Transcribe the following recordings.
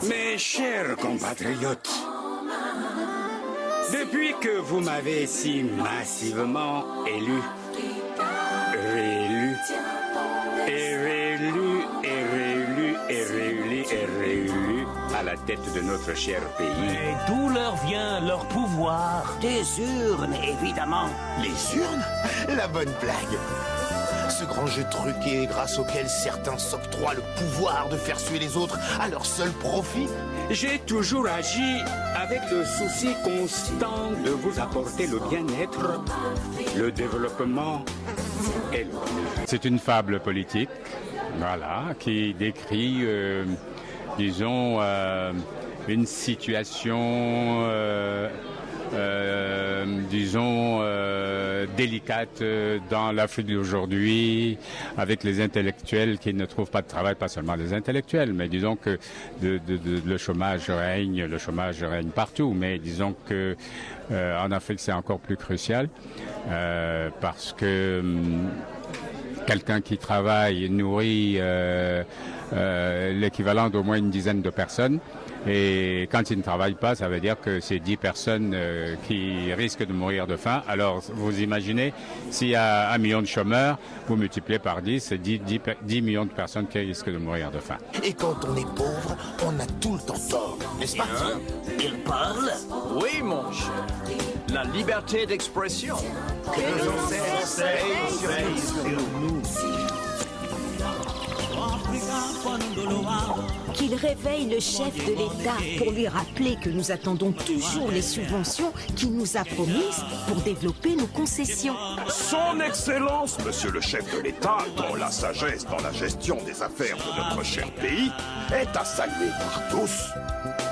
Mes chers compatriotes, depuis que vous m'avez si massivement élu, réélu, et réélu, et réélu, et réélu, et réélu à la tête de notre cher pays. Et d'où leur vient leur pouvoir? Des urnes, évidemment. Les urnes? La bonne blague. Ce grand jeu truqué grâce auquel certains s'octroient le pouvoir de faire suer les autres à leur seul profit. J'ai toujours agi avec le souci constant de vous apporter le bien-être, le développement et le bonheur. C'est une fable politique, voilà, qui décrit, disons, une situation, disons, délicate dans l'Afrique d'aujourd'hui, avec les intellectuels qui ne trouvent pas de travail, pas seulement les intellectuels, mais disons que le chômage règne partout, mais disons que en Afrique c'est encore plus crucial parce que quelqu'un qui travaille nourrit l'équivalent d'au moins une dizaine de personnes. Et quand il ne travaille pas, ça veut dire que c'est 10 personnes qui risquent de mourir de faim. Alors, vous imaginez, s'il y a 1 million de chômeurs, vous multipliez par 10, c'est 10 millions de personnes qui risquent de mourir de faim. Et quand on est pauvre, on a tout le temps tort, n'est-ce pas? Il parle? Oui, mon cher. La liberté d'expression. Que nos ancêtres veillent sur nous. Qu'il réveille le chef de l'État pour lui rappeler que nous attendons toujours les subventions qu'il nous a promises pour développer nos concessions. Son Excellence, Monsieur le chef de l'État, dont la sagesse dans la gestion des affaires de notre cher pays est à saluer par tous,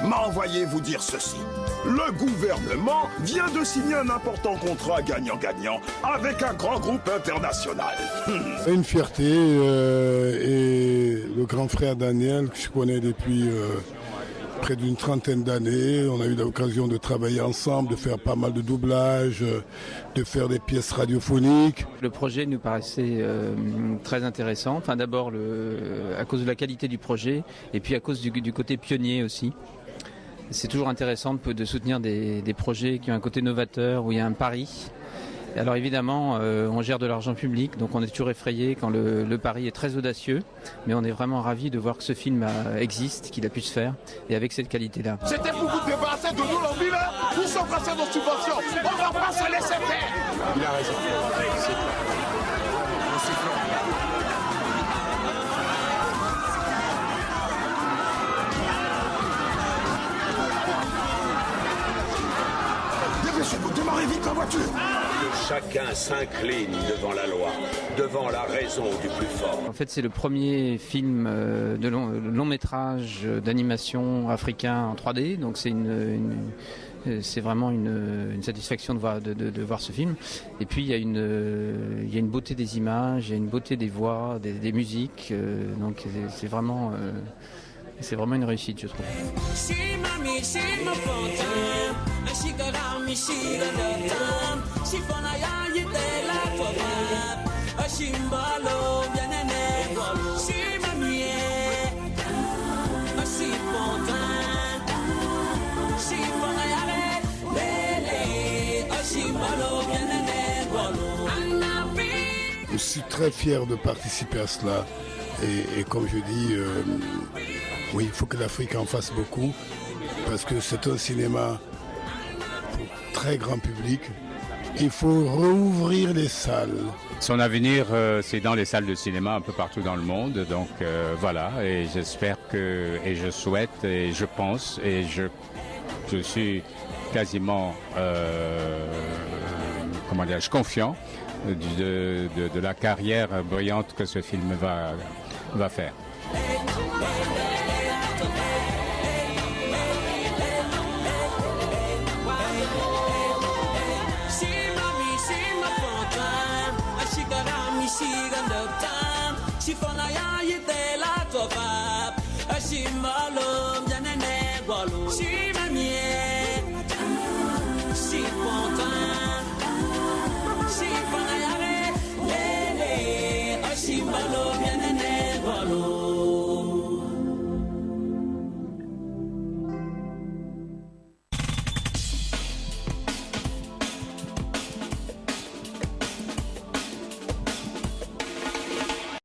m'a envoyé vous dire ceci. Le gouvernement vient de signer un important contrat gagnant-gagnant avec un grand groupe international. C'est une fierté et le grand frère Daniel, que je connais depuis près d'une trentaine d'années, on a eu l'occasion de travailler ensemble, de faire pas mal de doublages, de faire des pièces radiophoniques. Le projet nous paraissait très intéressant, enfin d'abord à cause de la qualité du projet et puis à cause du côté pionnier aussi. C'est toujours intéressant de soutenir des projets qui ont un côté novateur, où il y a un pari. Alors évidemment, on gère de l'argent public, donc on est toujours effrayé quand le pari est très audacieux, mais on est vraiment ravis de voir que ce film existe, qu'il a pu se faire, et avec cette qualité-là. C'était pour vous débarrasser de nous, l'envie là. Nous sommes passés nos subventions. On va pas se laisser faire. Il a raison. Dépêchez-vous, démarrez vite la voiture. Que chacun s'incline devant la loi, devant la raison du plus fort. En fait, c'est le premier film de long métrage d'animation africain en 3D, donc c'est vraiment une satisfaction de voir ce film. Et puis il y a une beauté des images, il y a une beauté des voix, des musiques, donc c'est vraiment une réussite, je trouve. Je suis très fier de participer à cela et comme je dis, oui, il faut que l'Afrique en fasse beaucoup parce que c'est un cinéma pour très grand public. Il faut rouvrir les salles. Son avenir, c'est dans les salles de cinéma un peu partout dans le monde. Donc voilà, et j'espère que, et je souhaite, et je pense, et je suis quasiment, comment dirais-je, confiant de la carrière brillante que ce film va faire.